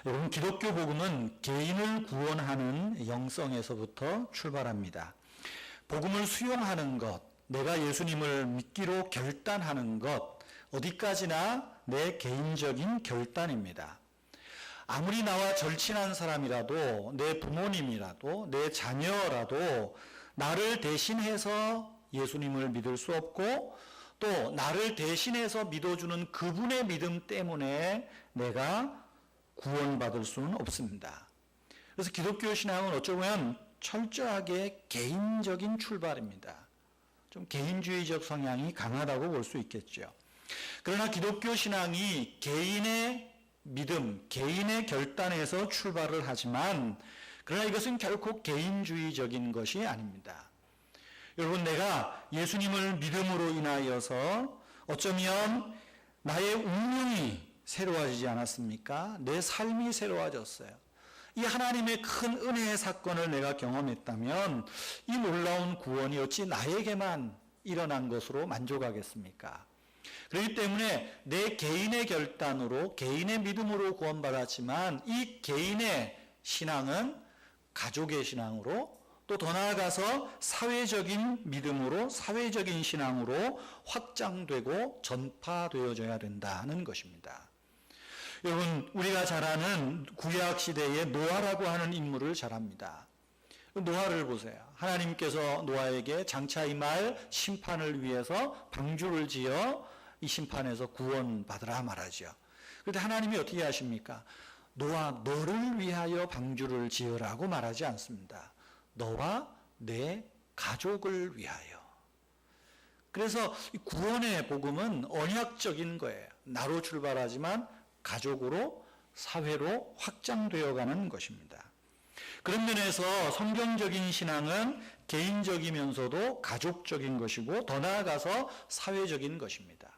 여러분, 기독교 복음은 개인을 구원하는 영성에서부터 출발합니다. 복음을 수용하는 것, 내가 예수님을 믿기로 결단하는 것, 어디까지나 내 개인적인 결단입니다. 아무리 나와 절친한 사람이라도, 내 부모님이라도, 내 자녀라도 나를 대신해서 예수님을 믿을 수 없고, 또 나를 대신해서 믿어주는 그분의 믿음 때문에 내가 구원받을 수는 없습니다. 그래서 기독교 신앙은 어쩌면 철저하게 개인적인 출발입니다. 좀 개인주의적 성향이 강하다고 볼 수 있겠죠. 그러나 기독교 신앙이 개인의 믿음, 개인의 결단에서 출발을 하지만, 그러나 이것은 결코 개인주의적인 것이 아닙니다. 여러분, 내가 예수님을 믿음으로 인하여서 어쩌면 나의 운명이 새로워지지 않았습니까? 내 삶이 새로워졌어요. 이 하나님의 큰 은혜의 사건을 내가 경험했다면 이 놀라운 구원이 어찌 나에게만 일어난 것으로 만족하겠습니까? 그렇기 때문에 내 개인의 결단으로, 개인의 믿음으로 구원받았지만 이 개인의 신앙은 가족의 신앙으로, 또 더 나아가서 사회적인 믿음으로, 사회적인 신앙으로 확장되고 전파되어져야 된다는 것입니다. 여러분, 우리가 잘 아는 구약 시대의 노아라고 하는 인물을 잘 압니다. 노아를 보세요. 하나님께서 노아에게 장차 임할 심판을 위해서 방주를 지어 이 심판에서 구원받으라 말하죠. 그런데 하나님이 어떻게 하십니까? 노아, 너를 위하여 방주를 지으라고 말하지 않습니다. 너와 내 가족을 위하여. 그래서 구원의 복음은 언약적인 거예요. 나로 출발하지만 가족으로, 사회로 확장되어 가는 것입니다. 그런 면에서 성경적인 신앙은 개인적이면서도 가족적인 것이고, 더 나아가서 사회적인 것입니다.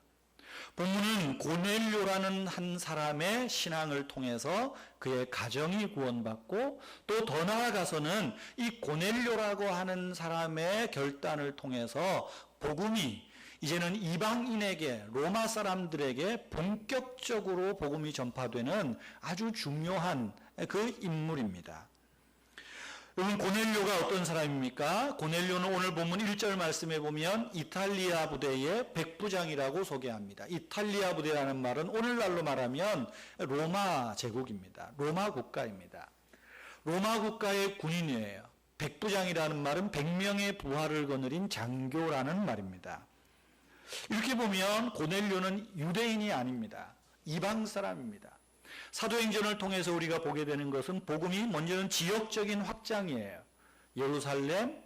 본문은 고넬료라는 한 사람의 신앙을 통해서 그의 가정이 구원받고, 또 더 나아가서는 이 고넬료라고 하는 사람의 결단을 통해서 복음이 이제는 이방인에게, 로마 사람들에게 본격적으로 복음이 전파되는 아주 중요한 그 인물입니다. 여러분, 고넬료가 어떤 사람입니까? 고넬료는 오늘 본문 1절 말씀에 보면 이탈리아 부대의 백부장이라고 소개합니다. 이탈리아 부대라는 말은 오늘날로 말하면 로마 제국입니다. 로마 국가입니다. 로마 국가의 군인이에요. 백부장이라는 말은 100명의 부하를 거느린 장교라는 말입니다. 이렇게 보면 고넬료는 유대인이 아닙니다. 이방 사람입니다. 사도행전을 통해서 우리가 보게 되는 것은 복음이 먼저는 지역적인 확장이에요. 예루살렘,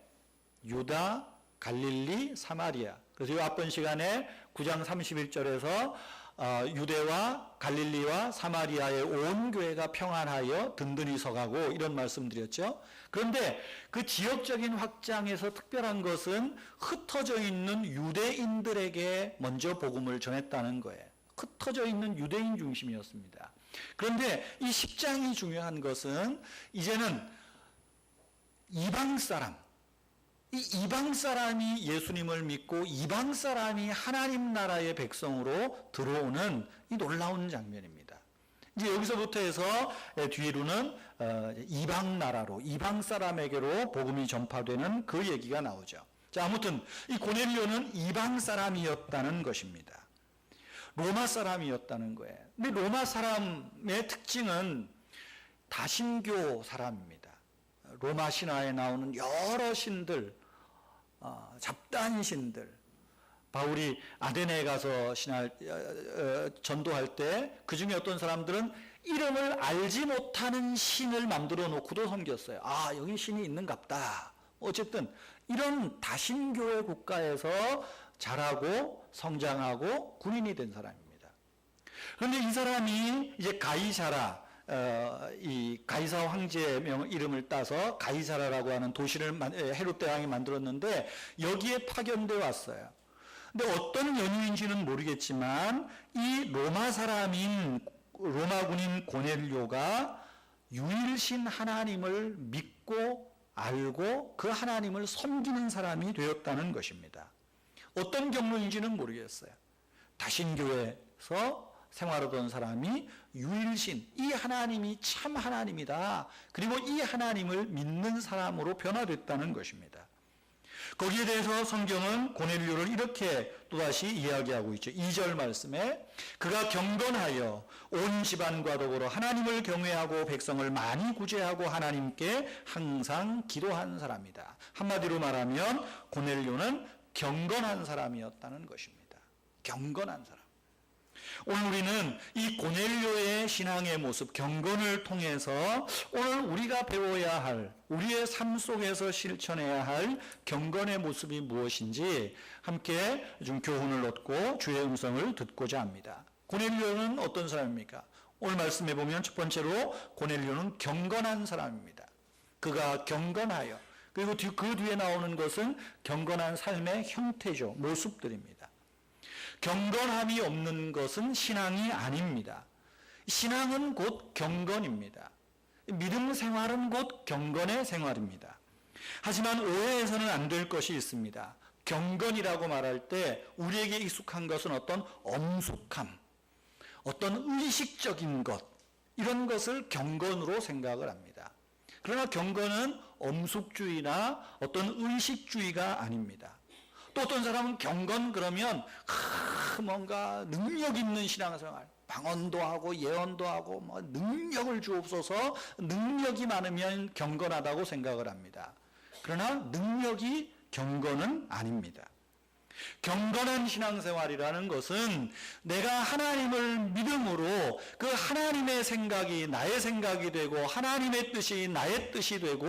유다, 갈릴리, 사마리아. 그래서 이 앞번 시간에 9장 31절에서 유대와 갈릴리와 사마리아의 온 교회가 평안하여 든든히 서가고, 이런 말씀드렸죠. 그런데 그 지역적인 확장에서 특별한 것은 흩어져 있는 유대인들에게 먼저 복음을 전했다는 거예요. 흩어져 있는 유대인 중심이었습니다. 그런데 이 10장이 중요한 것은 이제는 이방 사람, 이 이방 사람이 예수님을 믿고 이방 사람이 하나님 나라의 백성으로 들어오는 이 놀라운 장면입니다. 이제 여기서부터 해서 뒤로는 이방 나라로, 이방 사람에게로 복음이 전파되는 그 얘기가 나오죠. 자, 아무튼 이 고넬료는 이방 사람이었다는 것입니다. 로마 사람이었다는 거예요. 근데 로마 사람의 특징은 다신교 사람입니다. 로마 신화에 나오는 여러 신들, 잡다한 신들, 바울이 아데네에 가서 전도할 때 그 중에 어떤 사람들은 이름을 알지 못하는 신을 만들어 놓고도 섬겼어요. 아, 여기 신이 있는갑다. 어쨌든 이런 다신교의 국가에서 자라고 성장하고 군인이 된 사람입니다. 그런데 이 사람이 이제 가이사라, 이 가이사 황제의 이름을 따서 가이사라라고 하는 도시를 헤롯 대왕이 만들었는데 여기에 파견돼 왔어요. 근데 어떤 연유인지는 모르겠지만 이 로마 사람인 로마 군인 고넬료가 유일신 하나님을 믿고 알고 그 하나님을 섬기는 사람이 되었다는 것입니다. 어떤 경로인지는 모르겠어요. 다신교에서 생활하던 사람이 유일신, 이 하나님이 참 하나님이다. 그리고 이 하나님을 믿는 사람으로 변화됐다는 것입니다. 거기에 대해서 성경은 고넬료를 이렇게 또다시 이야기하고 있죠. 2절 말씀에 그가 경건하여 온 집안과 더불어 하나님을 경외하고 백성을 많이 구제하고 하나님께 항상 기도한 사람이다. 한마디로 말하면 고넬료는 경건한 사람이었다는 것입니다. 경건한 사람. 오늘 우리는 이 고넬료의 신앙의 모습, 경건을 통해서 오늘 우리가 배워야 할, 우리의 삶 속에서 실천해야 할 경건의 모습이 무엇인지 함께 좀 교훈을 얻고 주의 음성을 듣고자 합니다. 고넬료는 어떤 사람입니까? 오늘 말씀해 보면 첫 번째로 고넬료는 경건한 사람입니다. 그가 경건하여, 그리고 그 뒤에 나오는 것은 경건한 삶의 형태죠. 모습들입니다. 경건함이 없는 것은 신앙이 아닙니다. 신앙은 곧 경건입니다. 믿음 생활은 곧 경건의 생활입니다. 하지만 오해해서는 안 될 것이 있습니다. 경건이라고 말할 때 우리에게 익숙한 것은 어떤 엄숙함, 어떤 의식적인 것, 이런 것을 경건으로 생각을 합니다. 그러나 경건은 엄숙주의나 어떤 의식주의가 아닙니다. 또 어떤 사람은 경건 그러면 뭔가 능력 있는 신앙생활, 방언도 하고 예언도 하고 뭐 능력을 주옵소서, 능력이 많으면 경건하다고 생각을 합니다. 그러나 능력이 경건은 아닙니다. 경건한 신앙생활이라는 것은 내가 하나님을 믿음으로 그 하나님의 생각이 나의 생각이 되고 하나님의 뜻이 나의 뜻이 되고,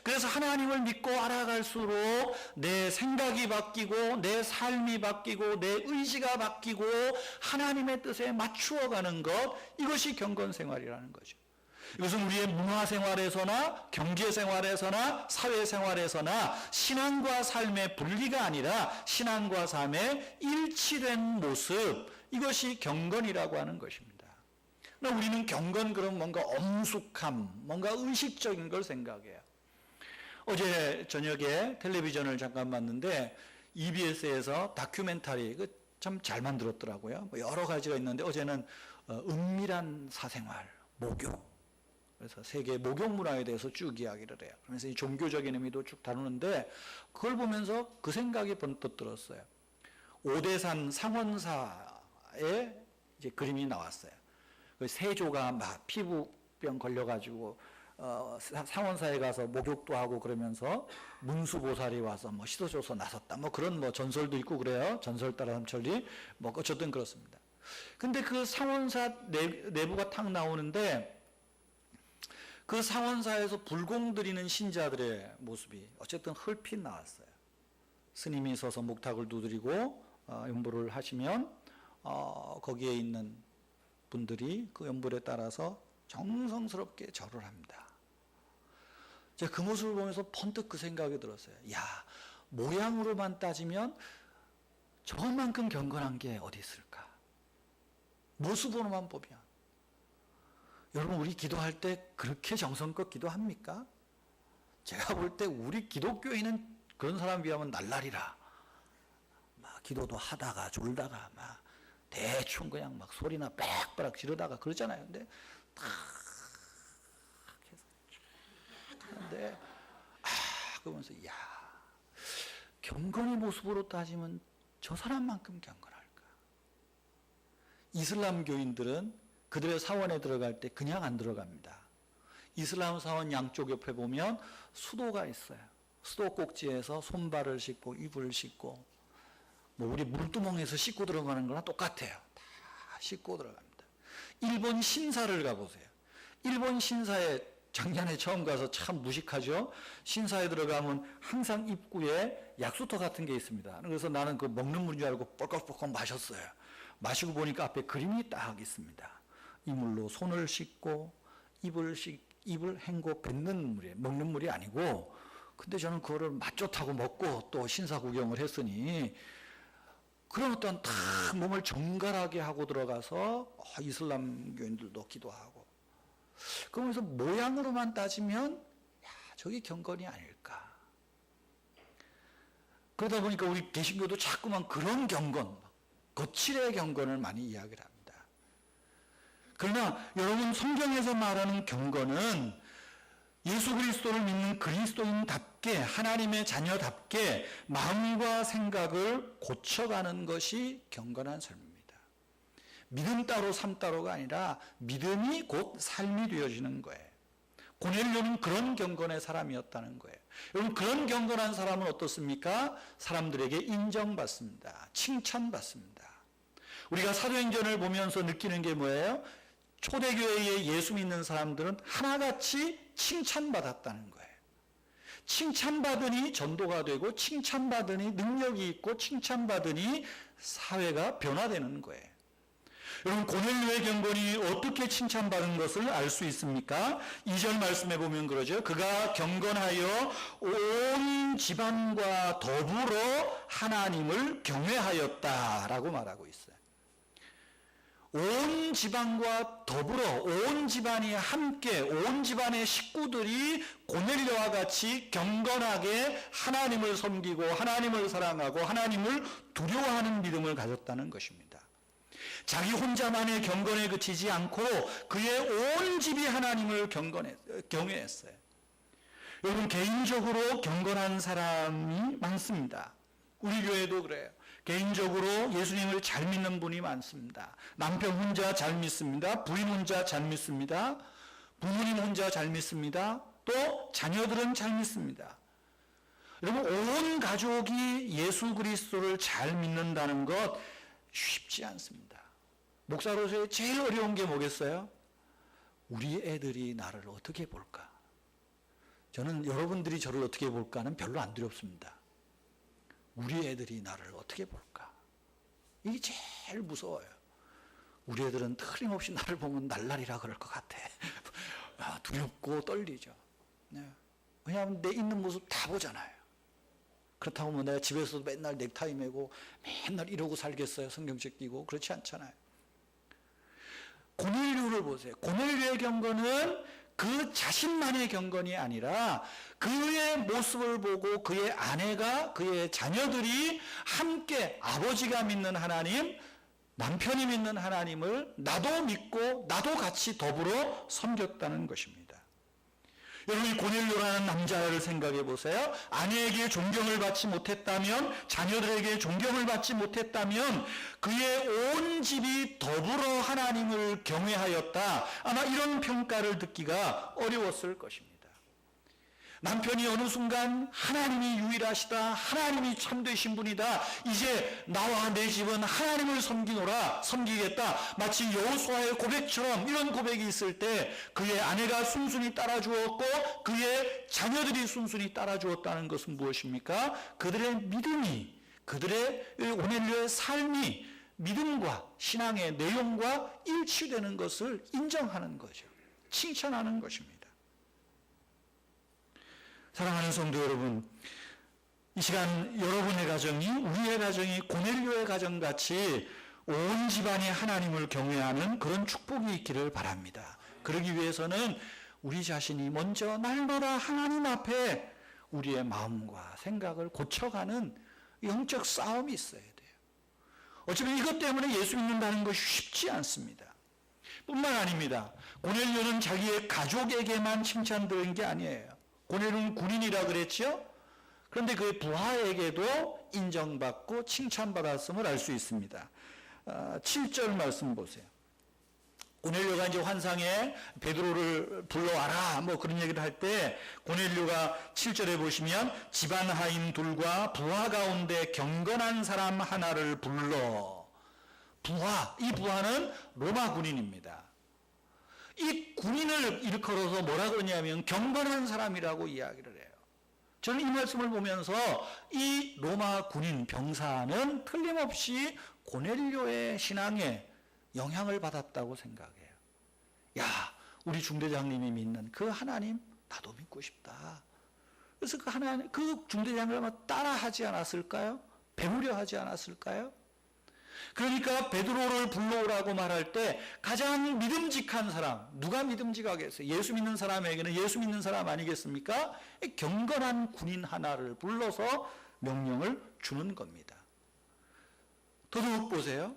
그래서 하나님을 믿고 알아갈수록 내 생각이 바뀌고 내 삶이 바뀌고 내 의지가 바뀌고 하나님의 뜻에 맞추어가는 것, 이것이 경건생활이라는 거죠. 이것은 우리의 문화생활에서나 경제생활에서나 사회생활에서나 신앙과 삶의 분리가 아니라 신앙과 삶의 일치된 모습, 이것이 경건이라고 하는 것입니다. 우리는 경건 그럼 뭔가 엄숙함, 뭔가 의식적인 걸 생각해요. 어제 저녁에 텔레비전을 잠깐 봤는데 EBS에서 다큐멘터리 참 잘 만들었더라고요. 여러 가지가 있는데 어제는 은밀한 사생활, 목욕, 그래서 세계 목욕 문화에 대해서 쭉 이야기를 해요. 그러면서 이 종교적인 의미도 쭉 다루는데 그걸 보면서 그 생각이 번뜩 들었어요. 오대산 상원사의 이제 그림이 나왔어요. 그 세조가 막 피부병 걸려가지고 상원사에 가서 목욕도 하고 그러면서 문수보살이 와서 뭐 씻어줘서 나섰다. 뭐 그런 뭐 전설도 있고 그래요. 전설 따라 삼천리 뭐 어쨌든 그렇습니다. 근데 그 상원사 내부가 탁 나오는데 그 상원사에서 불공 드리는 신자들의 모습이 어쨌든 헐핏 나왔어요. 스님이 서서 목탁을 두드리고 연불을 하시면 거기에 있는 분들이 그 연불에 따라서 정성스럽게 절을 합니다. 제가 그 모습을 보면서 번뜩 그 생각이 들었어요. 야, 모양으로만 따지면 저만큼 경건한 게 어디 있을까? 모습으로만 보면. 여러분, 우리 기도할 때 그렇게 정성껏 기도합니까? 제가 볼 때 우리 기독교인은 그런 사람 비하면 날라리라. 막 기도도 하다가 졸다가 막 대충 그냥 막 소리나 빽빽 지르다가 그러잖아요. 근데 탁 해서 하는데 그러면서 야, 경건의 모습으로 따지면 저 사람만큼 경건할까? 이슬람 교인들은 그들의 사원에 들어갈 때 그냥 안 들어갑니다. 이슬람 사원 양쪽 옆에 보면 수도가 있어요. 수도 꼭지에서 손발을 씻고 이불을 씻고, 뭐 우리 물두멍에서 씻고 들어가는 거랑 똑같아요. 다 씻고 들어갑니다. 일본 신사를 가보세요. 일본 신사에 작년에 처음 가서 참 무식하죠. 신사에 들어가면 항상 입구에 약수터 같은 게 있습니다. 그래서 나는 그 먹는 물인 줄 알고 뻘컥뻘컥 마셨어요. 마시고 보니까 앞에 그림이 딱 있습니다. 이물로 손을 씻고 입을 헹궈 뱉는 물이에요. 먹는 물이 아니고. 근데 저는 그거를 맛 좋다고 먹고 또 신사 구경을 했으니 그런 어떤 다 몸을 정갈하게 하고 들어가서 이슬람 교인들도 기도하고, 그러면서 모양으로만 따지면 야, 저게 경건이 아닐까. 그러다 보니까 우리 개신교도 자꾸만 그런 경건, 거칠의 경건을 많이 이야기를 합니다. 그러나 여러분, 성경에서 말하는 경건은 예수 그리스도를 믿는 그리스도인답게, 하나님의 자녀답게 마음과 생각을 고쳐가는 것이 경건한 삶입니다. 믿음 따로 삶 따로가 아니라 믿음이 곧 삶이 되어지는 거예요. 고넬료는 그런 경건의 사람이었다는 거예요. 여러분, 그런 경건한 사람은 어떻습니까? 사람들에게 인정받습니다. 칭찬받습니다. 우리가 사도행전을 보면서 느끼는 게 뭐예요? 초대교회에 예수 믿는 사람들은 하나같이 칭찬받았다는 거예요. 칭찬받으니 전도가 되고, 칭찬받으니 능력이 있고, 칭찬받으니 사회가 변화되는 거예요. 여러분, 고넬료의 경건이 어떻게 칭찬받은 것을 알 수 있습니까? 2절 말씀해 보면 그러죠. 그가 경건하여 온 집안과 더불어 하나님을 경외하였다라고 말하고 있어요. 온 집안과 더불어, 온 집안이 함께, 온 집안의 식구들이 고넬료와 같이 경건하게 하나님을 섬기고 하나님을 사랑하고 하나님을 두려워하는 믿음을 가졌다는 것입니다. 자기 혼자만의 경건에 그치지 않고 그의 온 집이 하나님을 경외했어요. 여러분, 개인적으로 경건한 사람이 많습니다. 우리 교회도 그래요. 개인적으로 예수님을 잘 믿는 분이 많습니다. 남편 혼자 잘 믿습니다. 부인 혼자 잘 믿습니다. 부모님 혼자 잘 믿습니다. 또 자녀들은 잘 믿습니다. 여러분, 온 가족이 예수 그리스도를 잘 믿는다는 것 쉽지 않습니다. 목사로서의 제일 어려운 게 뭐겠어요? 우리 애들이 나를 어떻게 볼까? 저는 여러분들이 저를 어떻게 볼까는 별로 안 두렵습니다. 우리 애들이 나를 어떻게 볼까? 이게 제일 무서워요. 우리 애들은 틀림없이 나를 보면 날라리라 그럴 것 같아. 두렵고 떨리죠. 왜냐하면 내 있는 모습 다 보잖아요. 그렇다고 뭐 내가 집에서도 맨날 넥타이 매고 맨날 이러고 살겠어요? 성경책 끼고? 그렇지 않잖아요. 고넬료를 보세요. 고넬료의 경건은 그 자신만의 경건이 아니라 그의 모습을 보고 그의 아내가, 그의 자녀들이 함께 아버지가 믿는 하나님, 남편이 믿는 하나님을 나도 믿고 나도 같이 더불어 섬겼다는 것입니다. 여러분, 이 고넬료라는 남자를 생각해 보세요. 아내에게 존경을 받지 못했다면, 자녀들에게 존경을 받지 못했다면 그의 온 집이 더불어 하나님을 경외하였다. 아마 이런 평가를 듣기가 어려웠을 것입니다. 남편이 어느 순간 하나님이 유일하시다, 하나님이 참되신 분이다, 이제 나와 내 집은 하나님을 섬기겠다, 마치 여호수아의 고백처럼 이런 고백이 있을 때 그의 아내가 순순히 따라주었고 그의 자녀들이 순순히 따라주었다는 것은 무엇입니까? 그들의 믿음이, 그들의 고넬료의 삶이 믿음과 신앙의 내용과 일치되는 것을 인정하는 거죠. 칭찬하는 것입니다. 사랑하는 성도 여러분, 이 시간 여러분의 가정이, 우리의 가정이 고넬료의 가정같이 온 집안이 하나님을 경외하는 그런 축복이 있기를 바랍니다. 그러기 위해서는 우리 자신이 먼저 날마다 하나님 앞에 우리의 마음과 생각을 고쳐가는 영적 싸움이 있어야 돼요. 어쩌면 이것 때문에 예수 믿는다는 것이 쉽지 않습니다. 뿐만 아닙니다. 고넬료는 자기의 가족에게만 칭찬드린 게 아니에요. 고넬료는 군인이라 그랬죠? 그런데 그의 부하에게도 인정받고 칭찬받았음을 알 수 있습니다. 7절 말씀 보세요. 고넬료가 이제 환상에 베드로를 불러와라 뭐 그런 얘기를 할 때 고넬료가 7절에 보시면 집안 하인 둘과 부하 가운데 경건한 사람 하나를 불러. 부하, 이 부하는 로마 군인입니다. 이 군인을 일컬어서 뭐라 그러냐면 경건한 사람이라고 이야기를 해요. 저는 이 말씀을 보면서 이 로마 군인 병사는 틀림없이 고넬료의 신앙에 영향을 받았다고 생각해요. 야, 우리 중대장님이 믿는 그 하나님 나도 믿고 싶다. 그래서 그 하나님, 그 중대장을 아마 따라하지 않았을까요? 배우려 하지 않았을까요? 그러니까 베드로를 불러오라고 말할 때 가장 믿음직한 사람, 누가 믿음직하겠어요? 예수 믿는 사람에게는 예수 믿는 사람 아니겠습니까? 경건한 군인 하나를 불러서 명령을 주는 겁니다. 더더욱 보세요.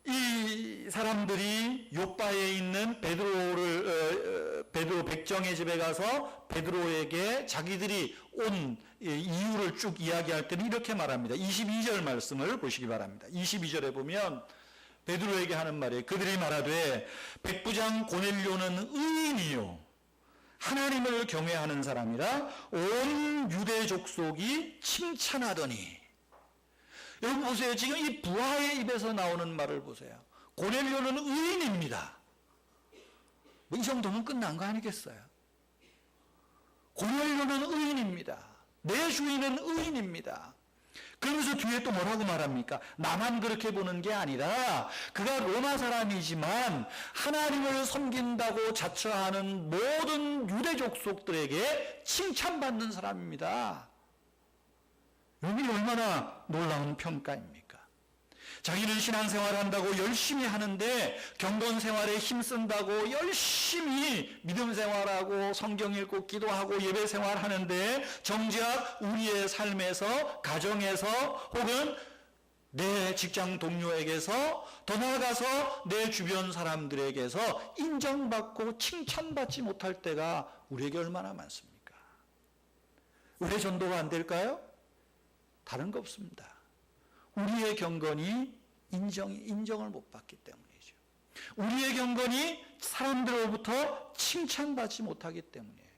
이 사람들이 요바에 있는 베드로 백정의 집에 가서 베드로에게 자기들이 온 이유를 쭉 이야기할 때는 이렇게 말합니다. 22절 말씀을 보시기 바랍니다. 22절에 보면 베드로에게 하는 말이에요. 그들이 말하되 백부장 고넬료는 의인이요 하나님을 경외하는 사람이라 온 유대 족속이 칭찬하더니. 여러분 보세요. 지금 이 부하의 입에서 나오는 말을 보세요. 고넬료는 의인입니다. 뭐 이 정도면 끝난 거 아니겠어요? 고넬료는 의인입니다. 내 주인은 의인입니다. 그러면서 뒤에 또 뭐라고 말합니까? 나만 그렇게 보는 게 아니라 그가 로마 사람이지만 하나님을 섬긴다고 자처하는 모든 유대 족속들에게 칭찬받는 사람입니다. 여기 얼마나 놀라운 평가입니까? 자기는 신앙생활을 한다고 열심히 하는데 경건생활에 힘쓴다고 열심히 믿음생활하고 성경 읽고 기도하고 예배생활 하는데 정작 우리의 삶에서 가정에서 혹은 내 직장 동료에게서 더 나아가서 내 주변 사람들에게서 인정받고 칭찬받지 못할 때가 우리에게 얼마나 많습니까? 왜 전도가 안 될까요? 다른 거 없습니다. 우리의 경건이 인정을 못 받기 때문이죠. 우리의 경건이 사람들로부터 칭찬받지 못하기 때문이에요.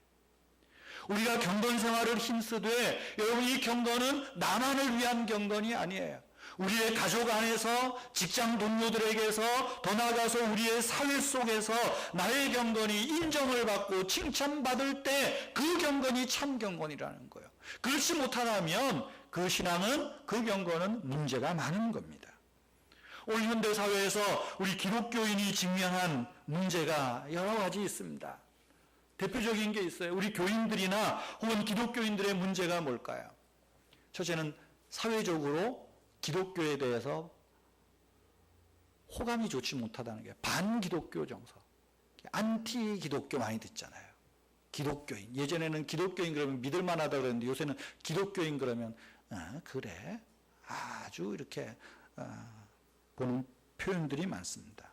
우리가 경건 생활을 힘쓰되 여러분 이 경건은 나만을 위한 경건이 아니에요. 우리의 가족 안에서 직장 동료들에게서 더 나아가서 우리의 사회 속에서 나의 경건이 인정을 받고 칭찬받을 때 그 경건이 참 경건이라는 거예요. 그렇지 못하다면 그 신앙은, 그 경건은 문제가 많은 겁니다. 오늘 현대 사회에서 우리 기독교인이 직면한 문제가 여러 가지 있습니다. 대표적인 게 있어요. 우리 교인들이나 혹은 기독교인들의 문제가 뭘까요? 첫째는 사회적으로 기독교에 대해서 호감이 좋지 못하다는 게 반기독교 정서. 안티 기독교 많이 듣잖아요. 기독교인. 예전에는 기독교인 그러면 믿을만하다 그랬는데 요새는 기독교인 그러면 그래 아주 이렇게 보는 표현들이 많습니다.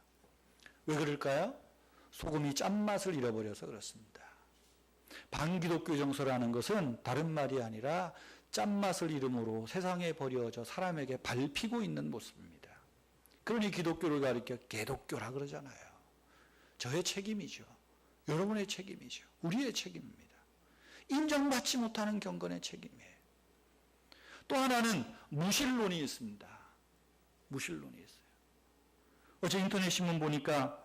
왜 그럴까요? 소금이 짠맛을 잃어버려서 그렇습니다. 반기독교 정서라는 것은 다른 말이 아니라 짠맛을 잃음으로 세상에 버려져 사람에게 밟히고 있는 모습입니다. 그러니 기독교를 가리켜 개독교라 그러잖아요. 저의 책임이죠. 여러분의 책임이죠. 우리의 책임입니다. 인정받지 못하는 경건의 책임이에요. 또 하나는 무신론이 있습니다. 무신론이 있어요. 어제 인터넷 신문 보니까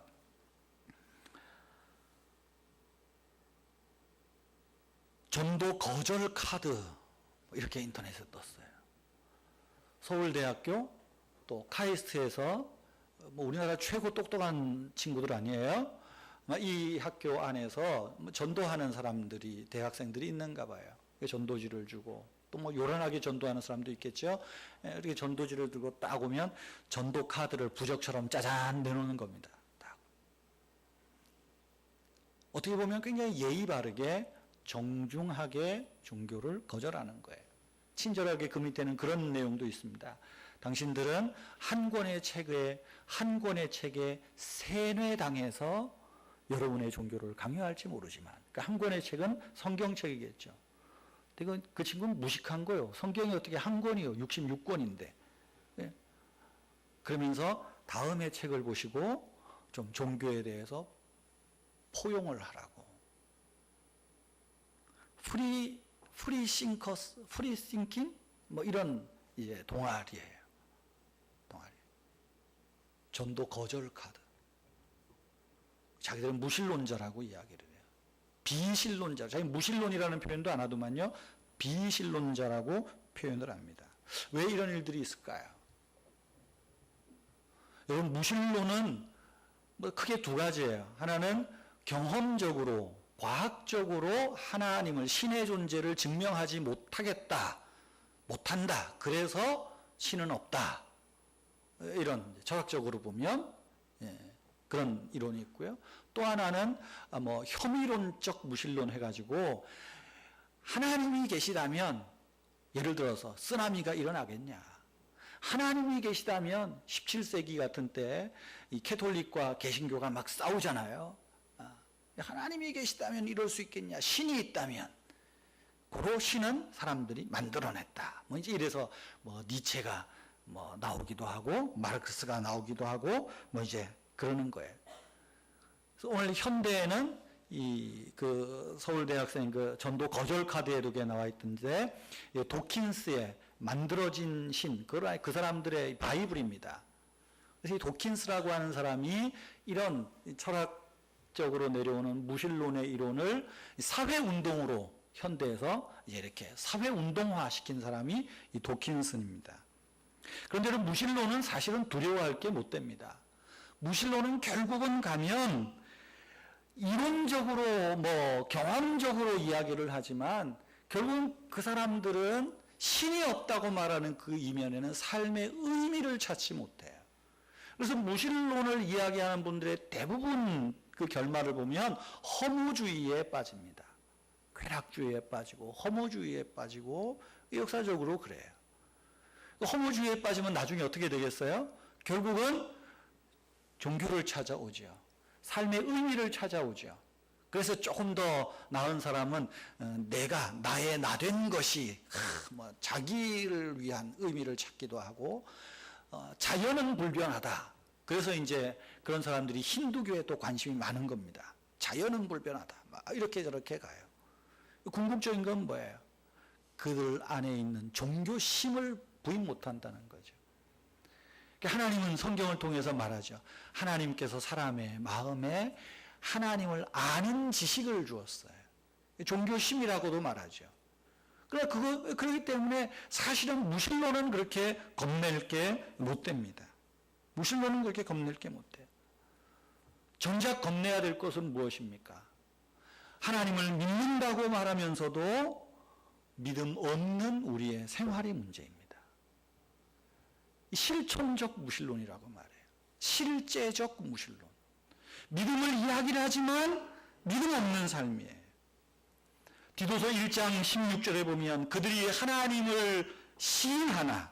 전도 거절 카드 이렇게 인터넷에 떴어요. 서울대학교 또 카이스트에서 뭐 우리나라 최고 똑똑한 친구들 아니에요? 이 학교 안에서 전도하는 사람들이 대학생들이 있는가 봐요. 전도지를 주고 또 뭐 요란하게 전도하는 사람도 있겠죠. 이렇게 전도지를 들고 딱 오면 전도 카드를 부적처럼 짜잔 내놓는 겁니다. 딱. 어떻게 보면 굉장히 예의 바르게 정중하게 종교를 거절하는 거예요. 친절하게 그 밑에는 그런 내용도 있습니다. 당신들은 한 권의 책에 세뇌당해서 여러분의 종교를 강요할지 모르지만, 그러니까 한 권의 책은 성경책이겠죠. 근데 그 친구는 무식한 거예요. 성경이 어떻게 한 권이요? 66권인데. 예? 그러면서 다음의 책을 보시고 좀 종교에 대해서 포용을 하라고. 프리싱킹? 뭐 이런 이제 동아리예요. 동아리. 전도 거절 카드. 자기들은 무신론자라고 이야기를 해요. 비신론자. 자기 무신론이라는 표현도 안 하더만요. 비신론자라고 표현을 합니다. 왜 이런 일들이 있을까요? 여러분, 무신론은 뭐 크게 두 가지예요. 하나는 경험적으로, 과학적으로 하나님을, 신의 존재를 증명하지 못한다. 그래서 신은 없다. 이런 철학적으로 보면 그런 이론이 있고요. 또 하나는 뭐 혐의론적 무신론 해가지고 하나님이 계시다면 예를 들어서 쓰나미가 일어나겠냐? 하나님이 계시다면 17세기 같은 때 이 캐톨릭과 개신교가 막 싸우잖아요. 하나님이 계시다면 이럴 수 있겠냐? 신이 있다면. 고로 신은 사람들이 만들어냈다. 뭐 이제 이래서 뭐 니체가 뭐 나오기도 하고 마르크스가 나오기도 하고 뭐 이제 그러는 거예요. 그래서 오늘 현대에는 그 서울대학생 그 전도 거절 카드에도 나와 있던데 도킨스의 만들어진 신, 그 사람들의 바이블입니다. 그래서 이 도킨스라고 하는 사람이 이런 철학적으로 내려오는 무신론의 이론을 사회운동으로 현대에서 이제 이렇게 사회운동화 시킨 사람이 이 도킨슨입니다. 그런데 무신론은 사실은 두려워할 게 못 됩니다. 무신론은 결국은 가면 이론적으로 뭐 경험적으로 이야기를 하지만 결국은 그 사람들은 신이 없다고 말하는 그 이면에는 삶의 의미를 찾지 못해요. 그래서 무신론을 이야기하는 분들의 대부분 그 결말을 보면 허무주의에 빠집니다. 쾌락주의에 빠지고 허무주의에 빠지고 역사적으로 그래요. 허무주의에 빠지면 나중에 어떻게 되겠어요? 결국은 종교를 찾아오죠. 삶의 의미를 찾아오죠. 그래서 조금 더 나은 사람은 나의 나된 것이 뭐 자기를 위한 의미를 찾기도 하고 자연은 불변하다. 그래서 이제 그런 사람들이 힌두교에 또 관심이 많은 겁니다. 자연은 불변하다. 이렇게 저렇게 가요. 궁극적인 건 뭐예요? 그들 안에 있는 종교심을 부인 못한다는 거죠. 하나님은 성경을 통해서 말하죠. 하나님께서 사람의 마음에 하나님을 아는 지식을 주었어요. 종교심이라고도 말하죠. 그렇기 때문에 사실은 무신론은 그렇게 겁낼 게 못 됩니다. 무신론은 그렇게 겁낼 게 못 돼요. 정작 겁내야 될 것은 무엇입니까? 하나님을 믿는다고 말하면서도 믿음 없는 우리의 생활이 문제입니다. 실존적 무신론이라고 말해요. 실제적 무신론. 믿음을 이야기를 하지만 믿음 없는 삶이에요. 디도서 1장 16절에 보면 그들이 하나님을 시인하나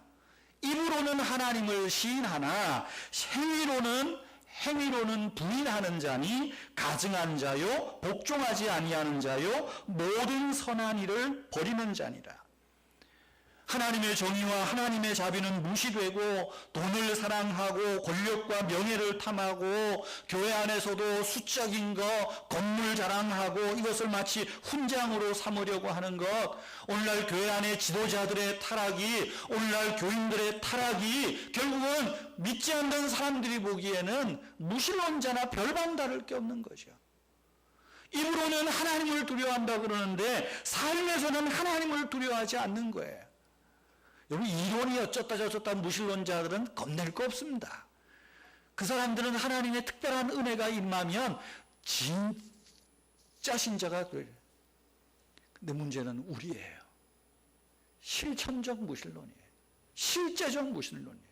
입으로는 하나님을 시인하나 행위로는 부인하는 자니 가증한 자요 복종하지 아니하는 자요 모든 선한 일을 버리는 자니라. 하나님의 정의와 하나님의 자비는 무시되고 돈을 사랑하고 권력과 명예를 탐하고 교회 안에서도 수적인 것, 건물 자랑하고 이것을 마치 훈장으로 삼으려고 하는 것, 오늘날 교회 안에 지도자들의 타락이, 오늘날 교인들의 타락이 결국은 믿지 않는 사람들이 보기에는 무신론자나 별반 다를 게 없는 거죠. 입으로는 하나님을 두려워한다 그러는데 삶에서는 하나님을 두려워하지 않는 거예요. 여러분 이론이 어쩌다 저쩌다 무신론자들은 겁낼 거 없습니다. 그 사람들은 하나님의 특별한 은혜가 임하면 진짜 신자가 돼요. 근데 문제는 우리예요. 실천적 무신론이에요. 실제적 무신론이에요.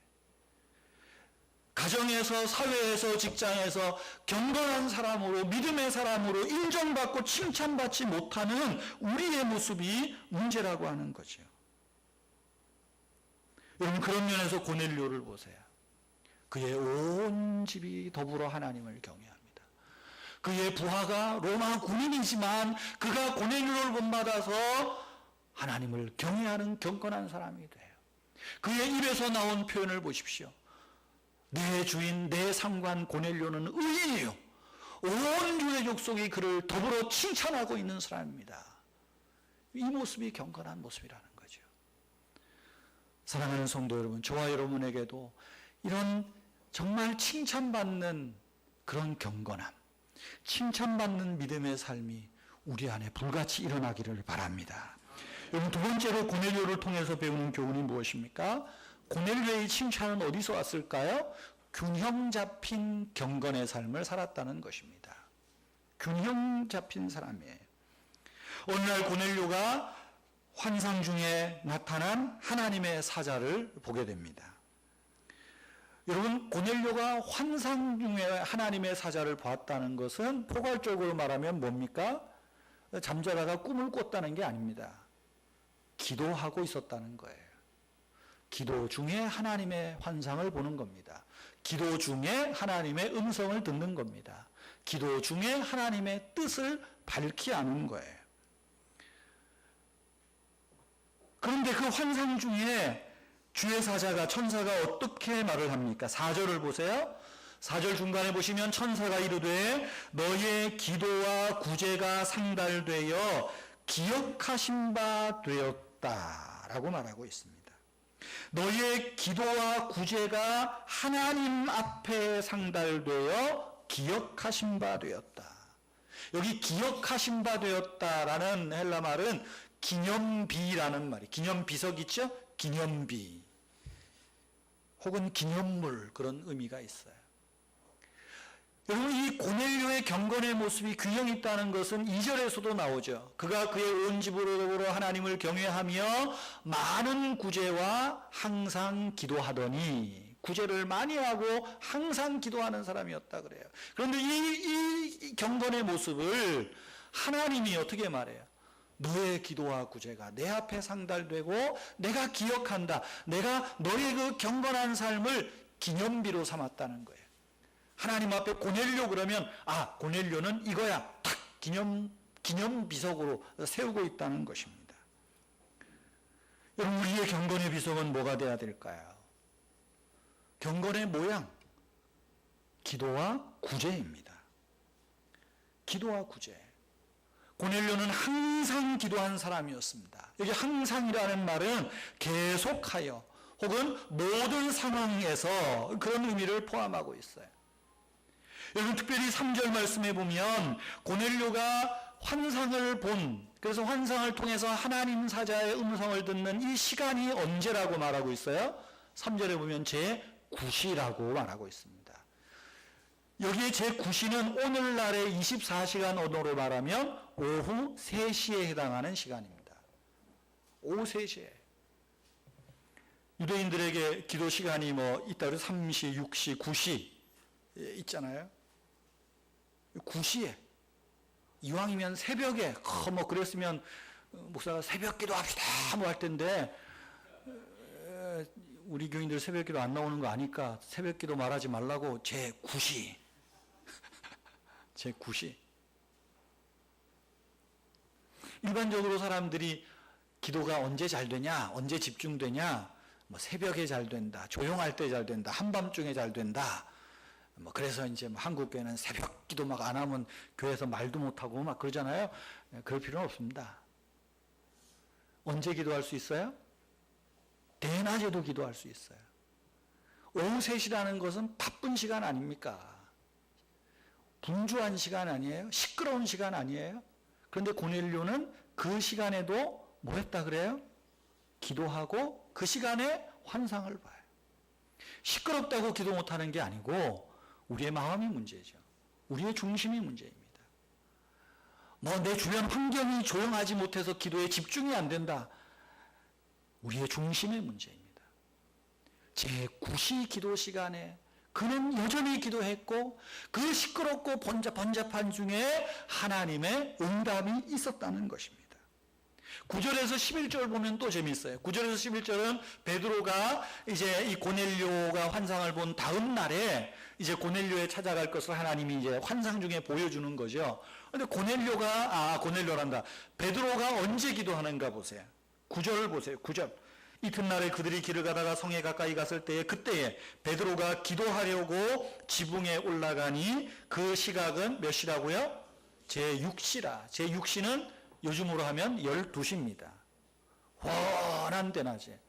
가정에서, 사회에서, 직장에서 경건한 사람으로, 믿음의 사람으로 인정받고 칭찬받지 못하는 우리의 모습이 문제라고 하는 거죠. 여러분 그런 면에서 고넬료를 보세요. 그의 온 집이 더불어 하나님을 경외합니다. 그의 부하가 로마 군인이지만 그가 고넬료를 본받아서 하나님을 경외하는 경건한 사람이 돼요. 그의 입에서 나온 표현을 보십시오. 내 주인, 내 상관 고넬료는 의인이요. 온 유대 족속이 그를 더불어 칭찬하고 있는 사람입니다. 이 모습이 경건한 모습이라는 거죠. 사랑하는 성도 여러분, 저와 여러분에게도 이런 정말 칭찬받는 그런 경건함, 칭찬받는 믿음의 삶이 우리 안에 불같이 일어나기를 바랍니다. 여러분 두 번째로 고넬료를 통해서 배우는 교훈이 무엇입니까? 고넬료의 칭찬은 어디서 왔을까요? 균형 잡힌 경건의 삶을 살았다는 것입니다. 균형 잡힌 사람이에요. 어느 날 고넬료가 환상 중에 나타난 하나님의 사자를 보게 됩니다. 여러분 고넬료가 환상 중에 하나님의 사자를 봤다는 것은 포괄적으로 말하면 뭡니까? 잠자다가 꿈을 꿨다는 게 아닙니다. 기도하고 있었다는 거예요. 기도 중에 하나님의 환상을 보는 겁니다. 기도 중에 하나님의 음성을 듣는 겁니다. 기도 중에 하나님의 뜻을 밝히 아는 거예요. 그런데 그 환상 중에 주의 사자가, 천사가 어떻게 말을 합니까? 4절을 보세요. 4절 중간에 보시면 천사가 이르되 너의 기도와 구제가 상달되어 기억하신 바 되었다 라고 말하고 있습니다. 너의 기도와 구제가 하나님 앞에 상달되어 기억하신 바 되었다. 여기 기억하신 바 되었다라는 헬라 말은 기념비라는 말이, 기념비석 있죠? 기념비 혹은 기념물, 그런 의미가 있어요. 여러분, 이 고넬료의 경건의 모습이 균형 있다는 것은 2절에서도 나오죠. 그가 그의 온 집으로 하나님을 경외하며 많은 구제와 항상 기도하더니, 구제를 많이 하고 항상 기도하는 사람이었다 그래요. 그런데 이 경건의 모습을 하나님이 어떻게 말해요? 너의 기도와 구제가 내 앞에 상달되고 내가 기억한다. 내가 너의 그 경건한 삶을 기념비로 삼았다는 거예요. 하나님 앞에 고넬료 그러면 고넬료는 이거야. 탁 기념비석으로 세우고 있다는 것입니다. 여러분, 우리의 경건의 비석은 뭐가 돼야 될까요? 경건의 모양, 기도와 구제입니다. 기도와 구제. 고넬료는 항상 기도한 사람이었습니다. 여기 항상이라는 말은 계속하여 혹은 모든 상황에서 그런 의미를 포함하고 있어요. 여러분, 특별히 3절 말씀에 보면 고넬료가 환상을 그래서 환상을 통해서 하나님 사자의 음성을 듣는 이 시간이 언제라고 말하고 있어요? 3절에 보면 제9시라고 말하고 있습니다. 여기에 제9시는 오늘날의 24시간 언어로 말하면 오후 3시에 해당하는 시간입니다. 오후 3시에. 유대인들에게 기도 시간이 있다 그래서 3시, 6시, 9시 있잖아요. 9시에. 이왕이면 새벽에, 그랬으면 목사가 새벽 기도 합시다 할 텐데, 우리 교인들 새벽 기도 안 나오는 거 아니까 새벽 기도 말하지 말라고 제9시. 제9시. 일반적으로 사람들이 기도가 언제 잘 되냐, 언제 집중되냐, 새벽에 잘 된다, 조용할 때 잘 된다, 한밤중에 잘 된다. 그래서 이제 한국 교회는 새벽 기도 안 하면 교회에서 말도 못 하고 그러잖아요. 그럴 필요는 없습니다. 언제 기도할 수 있어요? 대낮에도 기도할 수 있어요. 오후 3시라는 것은 바쁜 시간 아닙니까? 분주한 시간 아니에요? 시끄러운 시간 아니에요? 그런데 고넬료는 그 시간에도 뭐 했다 그래요? 기도하고 그 시간에 환상을 봐요. 시끄럽다고 기도 못하는 게 아니고 우리의 마음이 문제죠. 우리의 중심이 문제입니다. 내 주변 환경이 조용하지 못해서 기도에 집중이 안 된다. 우리의 중심의 문제입니다. 제9시 기도 시간에 그는 여전히 기도했고 그 시끄럽고 번잡한 중에 하나님의 응답이 있었다는 것입니다. 9절에서 11절 보면 또 재미있어요. 9절에서 11절은 베드로가 이제 이 고넬료가 환상을 본 다음 날에 이제 고넬료에 찾아갈 것을 하나님이 이제 환상 중에 보여주는 거죠. 근데 고넬료란다. 베드로가 언제 기도하는가 보세요. 9절을 보세요. 9절. 이튿날에 그들이 길을 가다가 성에 가까이 갔을 때에 그때에 베드로가 기도하려고 지붕에 올라가니 그 시각은 몇 시라고요? 제6시라. 제6시는 요즘으로 하면 12시입니다. 환한 때낮에.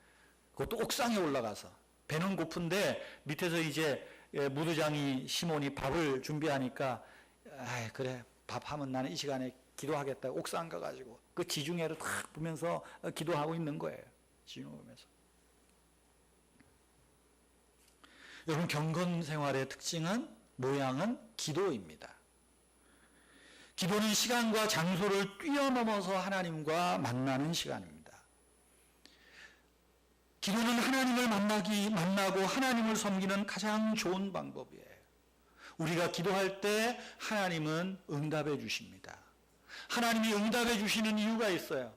그것도 옥상에 올라가서. 배는 고픈데 밑에서 이제 무두장이 시몬이 밥을 준비하니까 그래 밥하면 나는 이 시간에 기도하겠다. 옥상 가가지고 그 지중해를 탁 보면서 기도하고 있는 거예요. 지중해 보면서. 여러분, 경건 생활의 특징은 모양은 기도입니다. 기도는 시간과 장소를 뛰어넘어서 하나님과 만나는 시간입니다. 기도는 하나님을 만나고 하나님을 섬기는 가장 좋은 방법이에요. 우리가 기도할 때 하나님은 응답해 주십니다. 하나님이 응답해 주시는 이유가 있어요.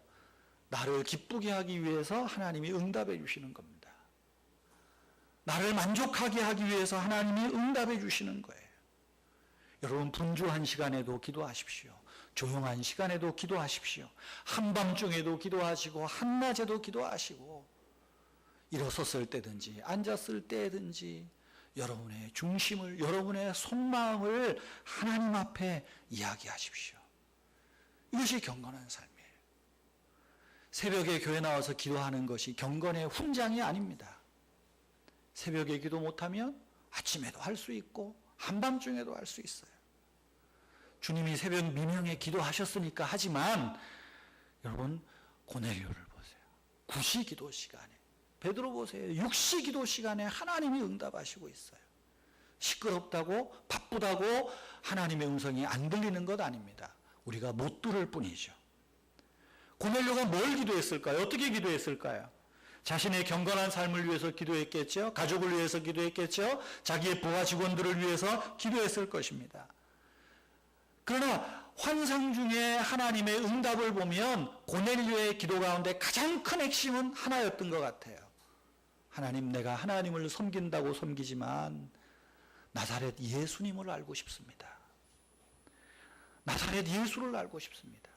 나를 기쁘게 하기 위해서 하나님이 응답해 주시는 겁니다. 나를 만족하게 하기 위해서 하나님이 응답해 주시는 거예요. 여러분, 분주한 시간에도 기도하십시오. 조용한 시간에도 기도하십시오. 한밤중에도 기도하시고 한낮에도 기도하시고 일어섰을 때든지 앉았을 때든지 여러분의 중심을, 여러분의 속마음을 하나님 앞에 이야기하십시오. 이것이 경건한 삶이에요. 새벽에 교회 나와서 기도하는 것이 경건의 훈장이 아닙니다. 새벽에 기도 못하면 아침에도 할 수 있고 한밤중에도 할 수 있어요. 주님이 새벽 미명에 기도하셨으니까 하지만 여러분, 고넬료를 보세요. 9시 기도 시간에, 베드로 보세요. 6시 기도 시간에 하나님이 응답하시고 있어요. 시끄럽다고 바쁘다고 하나님의 음성이 안 들리는 것 아닙니다. 우리가 못 들을 뿐이죠. 고넬료가 뭘 기도했을까요? 어떻게 기도했을까요? 자신의 경건한 삶을 위해서 기도했겠죠. 가족을 위해서 기도했겠죠. 자기의 부하 직원들을 위해서 기도했을 것입니다. 그러나 환상 중에 하나님의 응답을 보면 고넬료의 기도 가운데 가장 큰 핵심은 하나였던 것 같아요. 하나님, 내가 하나님을 섬긴다고 섬기지만 나사렛 예수님을 알고 싶습니다. 나사렛 예수를 알고 싶습니다.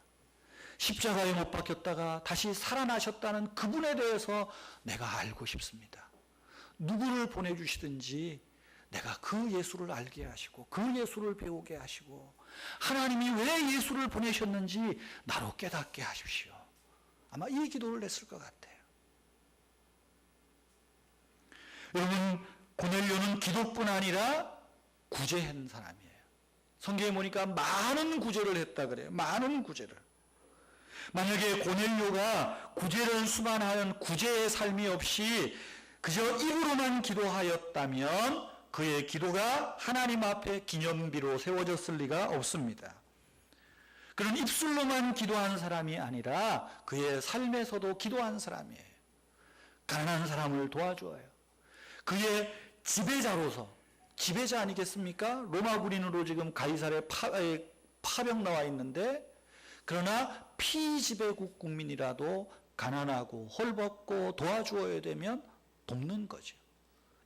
십자가에 못 박혔다가 다시 살아나셨다는 그분에 대해서 내가 알고 싶습니다. 누구를 보내주시든지 내가 그 예수를 알게 하시고 그 예수를 배우게 하시고 하나님이 왜 예수를 보내셨는지 나로 깨닫게 하십시오. 아마 이 기도를 했을 것 같아요. 여러분, 고넬료는 기도뿐 아니라 구제한 사람이에요. 성경에 보니까 많은 구제를 했다 그래요. 많은 구제를. 만약에 고넬료가 구제를 수반하는 구제의 삶이 없이 그저 입으로만 기도하였다면 그의 기도가 하나님 앞에 기념비로 세워졌을 리가 없습니다. 그런 입술로만 기도한 사람이 아니라 그의 삶에서도 기도한 사람이에요. 가난한 사람을 도와줘요. 그의 지배자로서, 지배자 아니겠습니까? 로마 군인으로 지금 가이사랴에 파병 나와 있는데, 그러나 피지배국 국민이라도 가난하고 헐벗고 도와주어야 되면 돕는 거죠.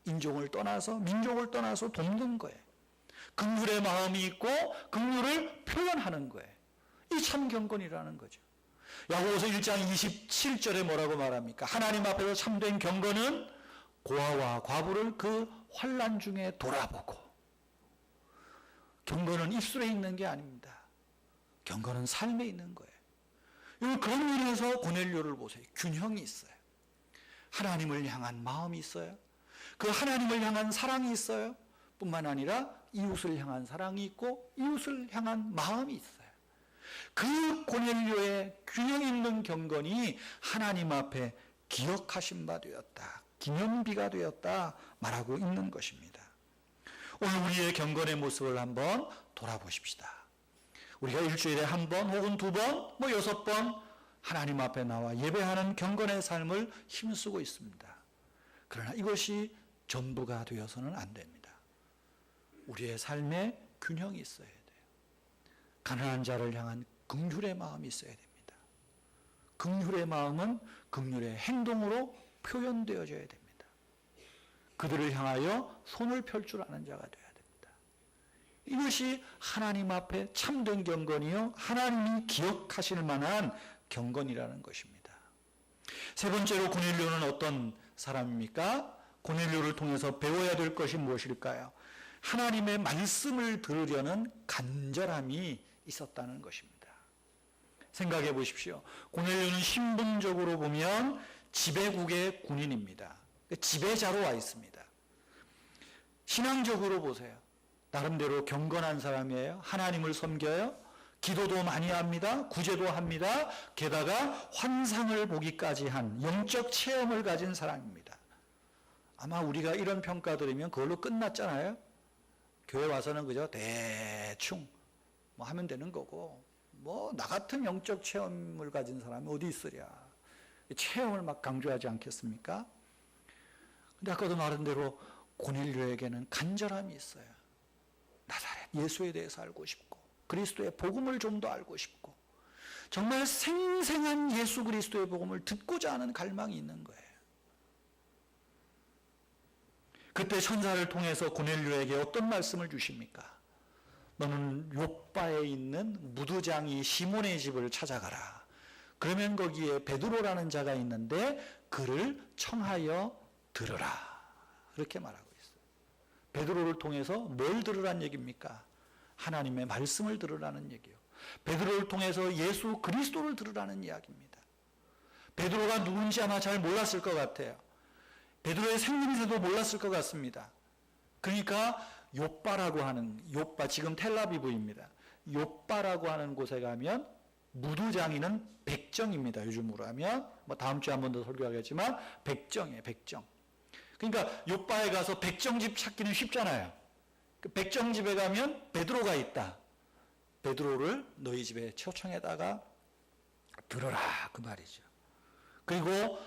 인종을 떠나서, 민족을 떠나서 돕는 거예요. 긍휼의 마음이 있고 긍휼을 표현하는 거예요. 이 참 경건이라는 거죠. 야고보서 1장 27절에 뭐라고 말합니까? 하나님 앞에서 참된 경건은 고아와 과부를 그 환난 중에 돌아보고. 경건은 입술에 있는 게 아닙니다. 경건은 삶에 있는 거예요. 그런 면에서 고넬료를 보세요. 균형이 있어요. 하나님을 향한 마음이 있어요. 그 하나님을 향한 사랑이 있어요. 뿐만 아니라 이웃을 향한 사랑이 있고 이웃을 향한 마음이 있어요. 그 고넬료의 균형 있는 경건이 하나님 앞에 기억하신 바 되었다. 기념비가 되었다 말하고 있는 것입니다. 오늘 우리의 경건의 모습을 한번 돌아보십시다. 우리가 일주일에 한 번 혹은 두 번, 6번 하나님 앞에 나와 예배하는 경건의 삶을 힘쓰고 있습니다. 그러나 이것이 전부가 되어서는 안 됩니다. 우리의 삶에 균형이 있어야 돼요. 가난한 자를 향한 긍휼의 마음이 있어야 됩니다. 긍휼의 마음은 긍휼의 행동으로 표현되어져야 됩니다. 그들을 향하여 손을 펼 줄 아는 자가 되어야 됩니다. 이것이 하나님 앞에 참된 경건이요, 하나님이 기억하실 만한 경건이라는 것입니다. 세 번째로 고넬료는 어떤 사람입니까? 고넬료를 통해서 배워야 될 것이 무엇일까요? 하나님의 말씀을 들으려는 간절함이 있었다는 것입니다. 생각해 보십시오. 고넬료는 신분적으로 보면 지배국의 군인입니다. 지배자로 와 있습니다. 신앙적으로 보세요. 나름대로 경건한 사람이에요. 하나님을 섬겨요. 기도도 많이 합니다. 구제도 합니다. 게다가 환상을 보기까지 한 영적 체험을 가진 사람입니다. 아마 우리가 이런 평가 들으면 그걸로 끝났잖아요. 교회 와서는 그저 대충 뭐 하면 되는 거고, 뭐 나 같은 영적 체험을 가진 사람이 어디 있으랴. 체험을 막 강조하지 않겠습니까? 근데 아까도 말한 대로 고넬료에게는 간절함이 있어요. 나사렛 예수에 대해서 알고 싶고, 그리스도의 복음을 좀 더 알고 싶고, 정말 생생한 예수 그리스도의 복음을 듣고자 하는 갈망이 있는 거예요. 그때 천사를 통해서 고넬료에게 어떤 말씀을 주십니까? 너는 욥바에 있는 무두장이 시몬의 집을 찾아가라. 그러면 거기에 베드로라는 자가 있는데 그를 청하여 들으라. 그렇게 말하고 있어요. 베드로를 통해서 뭘 들으라는 얘기입니까? 하나님의 말씀을 들으라는 얘기요. 베드로를 통해서 예수 그리스도를 들으라는 이야기입니다. 베드로가 누군지 아마 잘 몰랐을 것 같아요. 베드로의 생김새도 몰랐을 것 같습니다. 그러니까 욥바라고 하는, 욥바 지금 텔라비브입니다. 욥바라고 하는 곳에 가면 무두장이는 백정입니다. 요즘으로 하면 뭐 다음 주에 한 번 더 설교하겠지만 백정이에요. 백정. 그러니까 욥바에 가서 백정집 찾기는 쉽잖아요. 그 백정집에 가면 베드로가 있다. 베드로를 너희 집에 초청에다가 들어라 그 말이죠. 그리고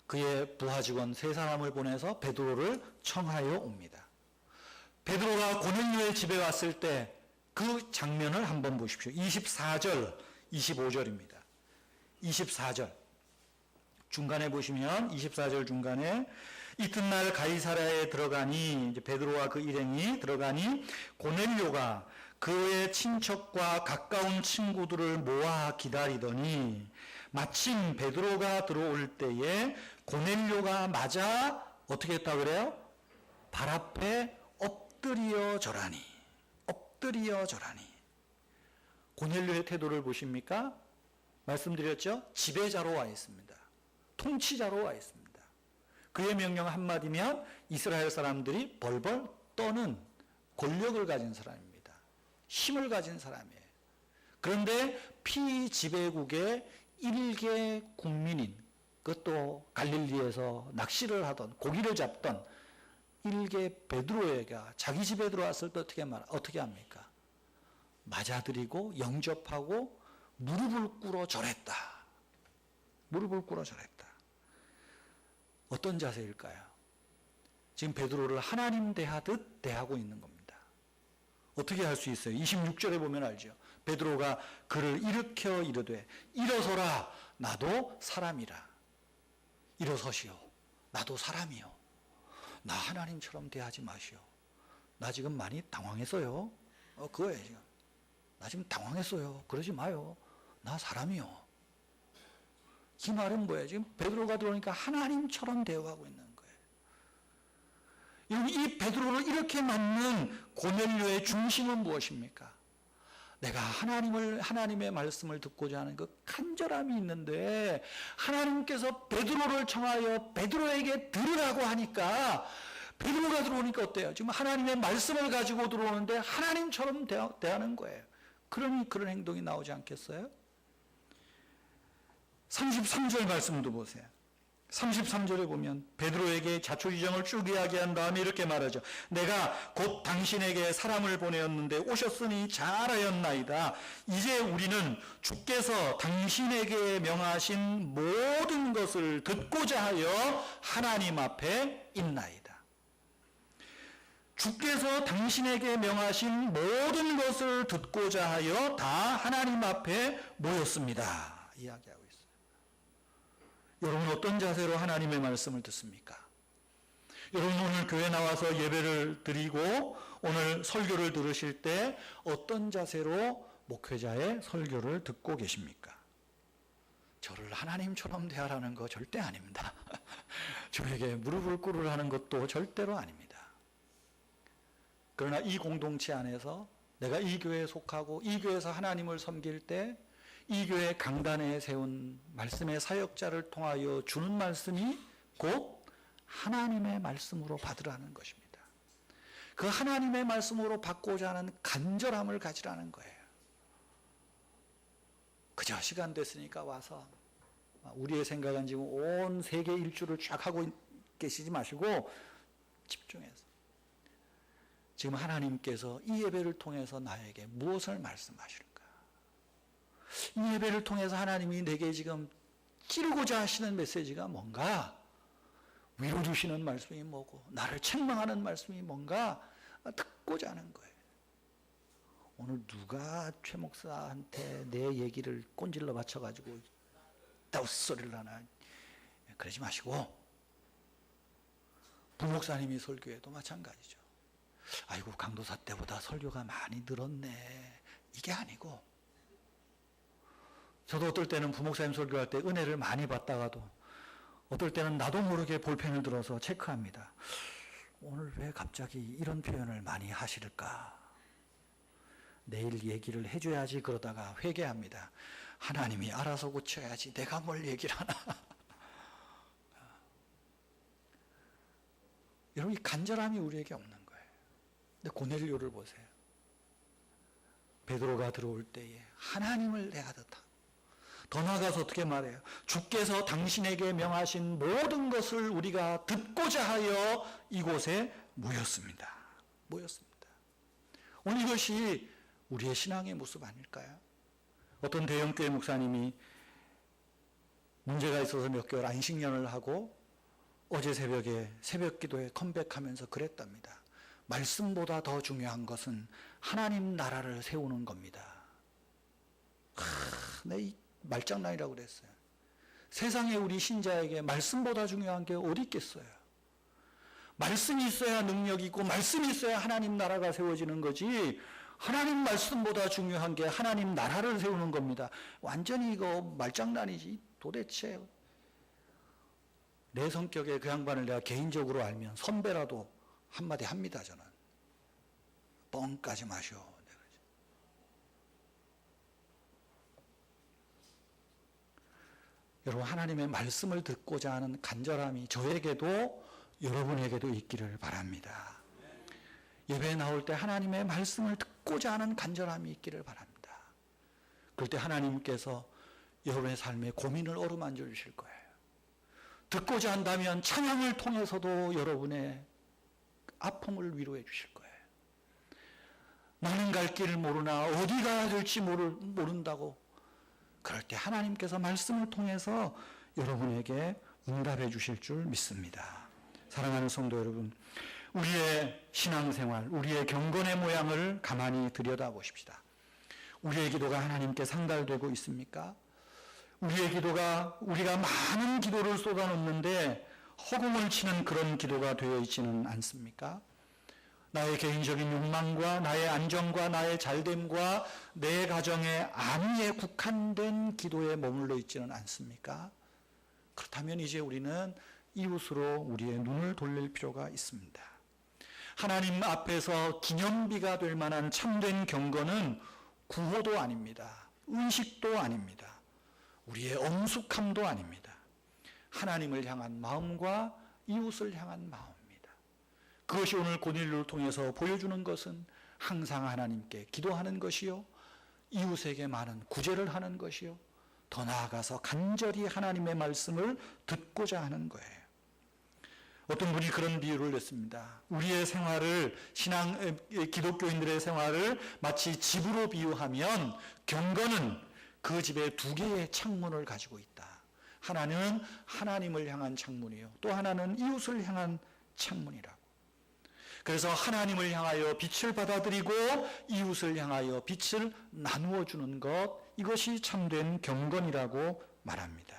그의 부하 직원 세 사람을 보내서 베드로를 청하여 옵니다. 베드로가 고넬료의 집에 왔을 때 그 장면을 한번 보십시오. 24절, 25절입니다. 24절 중간에 보시면 24절 중간에 이튿날 가이사랴에 들어가니 이제 베드로와 그 일행이 들어가니 고넬료가 그의 친척과 가까운 친구들을 모아 기다리더니 마침 베드로가 들어올 때에 고넬료가 맞아 어떻게 했다 그래요? 발 앞에 엎드려 절하니. 엎드려 절하니. 고넬료의 태도를 보십니까? 말씀드렸죠? 지배자로 와 있습니다. 통치자로 와 있습니다. 그의 명령 한마디면 이스라엘 사람들이 벌벌 떠는 권력을 가진 사람입니다. 힘을 가진 사람이에요. 그런데 피지배국의 일개 국민인, 그것도 갈릴리에서 낚시를 하던 고기를 잡던 일개 베드로에게 자기 집에 들어왔을 때 어떻게 합니까? 맞아들이고 영접하고 무릎을 꿇어 절했다. 무릎을 꿇어 절했다. 어떤 자세일까요? 지금 베드로를 하나님 대하듯 대하고 있는 겁니다. 어떻게 할 수 있어요? 26절에 보면 알죠. 베드로가 그를 일으켜 이르되 일어서라 나도 사람이라. 일어서시오. 나도 사람이요. 나 하나님처럼 대하지 마시오. 나 지금 많이 당황했어요. 그거예요 지금. 나 지금 당황했어요. 그러지 마요. 나 사람이요. 이 말은 뭐예요? 지금 베드로가 들어오니까 하나님처럼 대우하고 있는 거예요. 이 베드로를 이렇게 맞는 고넬료의 중심은 무엇입니까? 내가 하나님의 말씀을 듣고자 하는 그 간절함이 있는데 하나님께서 베드로를 청하여 베드로에게 들으라고 하니까 베드로가 들어오니까 어때요? 지금 하나님의 말씀을 가지고 들어오는데 하나님처럼 대하는 거예요. 그러니 그런 행동이 나오지 않겠어요? 33절 말씀도 보세요. 33절에 보면 베드로에게 자초지정을 쭉 이야기한 다음에 이렇게 말하죠. 내가 곧 당신에게 사람을 보내었는데 오셨으니 잘하였나이다. 이제 우리는 주께서 당신에게 명하신 모든 것을 듣고자 하여 하나님 앞에 있나이다. 주께서 당신에게 명하신 모든 것을 듣고자 하여 다 하나님 앞에 모였습니다. 이야기하고 있습니다. 여러분 어떤 자세로 하나님의 말씀을 듣습니까? 여러분 오늘 교회 나와서 예배를 드리고 오늘 설교를 들으실 때 어떤 자세로 목회자의 설교를 듣고 계십니까? 저를 하나님처럼 대하라는 거 절대 아닙니다. 저에게 무릎을 꿇으라는 것도 절대로 아닙니다. 그러나 이 공동체 안에서 내가 이 교회에 속하고 이 교회에서 하나님을 섬길 때 이 교회 강단에 세운 말씀의 사역자를 통하여 주는 말씀이 곧 하나님의 말씀으로 받으라는 것입니다. 그 하나님의 말씀으로 받고자 하는 간절함을 가지라는 거예요. 그저 시간 됐으니까 와서 우리의 생각은 지금 온 세계 일주를 쫙 하고 계시지 마시고 집중해서 지금 하나님께서 이 예배를 통해서 나에게 무엇을 말씀하실까? 이 예배를 통해서 하나님이 내게 지금 찌르고자 하시는 메시지가 뭔가? 위로 주시는 말씀이 뭐고 나를 책망하는 말씀이 뭔가 듣고자 하는 거예요. 오늘 누가 최 목사한테 내 얘기를 꼰질러 맞춰가지고 따웃소리를 하나 그러지 마시고 부목사님이 설교해도 마찬가지죠. 아이고, 강도사 때보다 설교가 많이 늘었네. 이게 아니고, 저도 어떨 때는 부목사님 설교할 때 은혜를 많이 받다가도 어떨 때는 나도 모르게 볼펜을 들어서 체크합니다. 오늘 왜 갑자기 이런 표현을 많이 하실까? 내일 얘기를 해줘야지 그러다가 회개합니다. 하나님이 알아서 고쳐야지 내가 뭘 얘기를 하나. 여러분, 이 간절함이 우리에게 없는 거예요. 근데 고넬료를 보세요. 베드로가 들어올 때에 하나님을 내가 더 나아가서 어떻게 말해요? 주께서 당신에게 명하신 모든 것을 우리가 듣고자 하여 이곳에 모였습니다. 오늘 이것이 우리의 신앙의 모습 아닐까요? 어떤 대형교회 목사님이 문제가 있어서 몇 개월 안식년을 하고 어제 새벽에 새벽 기도에 컴백하면서 그랬답니다. 말씀보다 더 중요한 것은 하나님 나라를 세우는 겁니다. 내 말장난이라고 그랬어요. 세상에 우리 신자에게 말씀보다 중요한 게 어디 있겠어요? 말씀이 있어야 능력이 있고 말씀이 있어야 하나님 나라가 세워지는 거지, 하나님 말씀보다 중요한 게 하나님 나라를 세우는 겁니다. 완전히 이거 말장난이지. 도대체 내 성격에 그 양반을 내가 개인적으로 알면 선배라도 한마디 합니다. 저는 뻥까지 마셔. 여러분, 하나님의 말씀을 듣고자 하는 간절함이 저에게도 여러분에게도 있기를 바랍니다. 예배에 나올 때 하나님의 말씀을 듣고자 하는 간절함이 있기를 바랍니다. 그럴 때 하나님께서 여러분의 삶에 고민을 어루만져 주실 거예요. 듣고자 한다면 찬양을 통해서도 여러분의 아픔을 위로해 주실 거예요. 나는 갈 길을 모르나 어디 가야 될지 모른다고, 그럴 때 하나님께서 말씀을 통해서 여러분에게 응답해 주실 줄 믿습니다. 사랑하는 성도 여러분, 우리의 신앙생활, 우리의 경건의 모양을 가만히 들여다보십시다. 우리의 기도가 하나님께 상달되고 있습니까? 우리의 기도가, 우리가 많은 기도를 쏟아놓는데 허공을 치는 그런 기도가 되어 있지는 않습니까? 나의 개인적인 욕망과 나의 안정과 나의 잘됨과 내 가정의 안위에 국한된 기도에 머물러 있지는 않습니까? 그렇다면 이제 우리는 이웃으로 우리의 눈을 돌릴 필요가 있습니다. 하나님 앞에서 기념비가 될 만한 참된 경건은 구호도 아닙니다. 의식도 아닙니다. 우리의 엄숙함도 아닙니다. 하나님을 향한 마음과 이웃을 향한 마음입니다. 그것이 오늘 고넬료를 통해서 보여주는 것은 항상 하나님께 기도하는 것이요, 이웃에게 많은 구제를 하는 것이요, 더 나아가서 간절히 하나님의 말씀을 듣고자 하는 거예요. 어떤 분이 그런 비유를 냈습니다. 우리의 생활을, 기독교인들의 생활을 마치 집으로 비유하면 경건은 그 집에 두 개의 창문을 가지고 있다. 하나는 하나님을 향한 창문이요, 또 하나는 이웃을 향한 창문이라고. 그래서 하나님을 향하여 빛을 받아들이고 이웃을 향하여 빛을 나누어 주는 것, 이것이 참된 경건이라고 말합니다.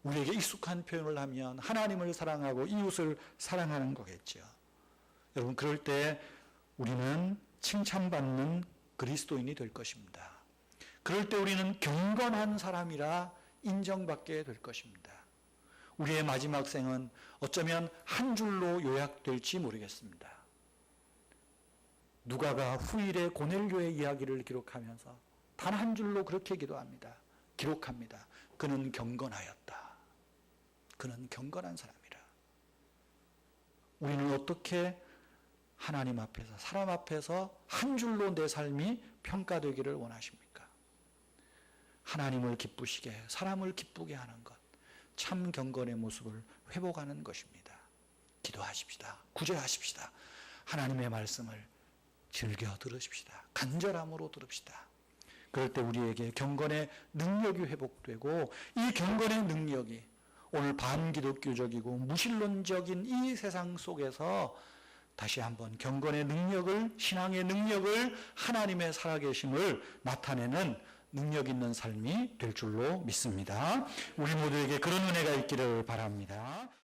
우리에게 익숙한 표현을 하면 하나님을 사랑하고 이웃을 사랑하는 거겠죠. 여러분, 그럴 때 우리는 칭찬받는 그리스도인이 될 것입니다. 그럴 때 우리는 경건한 사람이라 인정받게 될 것입니다. 우리의 마지막 생은 어쩌면 한 줄로 요약될지 모르겠습니다. 누가가 후일에 고넬료의 이야기를 기록하면서 단 한 줄로 그렇게 기록합니다. 그는 경건하였다. 그는 경건한 사람이라. 우리는 어떻게 하나님 앞에서, 사람 앞에서 한 줄로 내 삶이 평가되기를 원하십니까? 하나님을 기쁘시게, 사람을 기쁘게 하는 것, 참 경건의 모습을 회복하는 것입니다. 기도하십시다. 구제하십시다. 하나님의 말씀을 즐겨 들으십시다. 간절함으로 들읍시다. 그럴 때 우리에게 경건의 능력이 회복되고, 이 경건의 능력이 오늘 반기독교적이고 무신론적인 이 세상 속에서 다시 한번 경건의 능력을, 신앙의 능력을, 하나님의 살아계심을 나타내는 능력 있는 삶이 될 줄로 믿습니다. 우리 모두에게 그런 은혜가 있기를 바랍니다.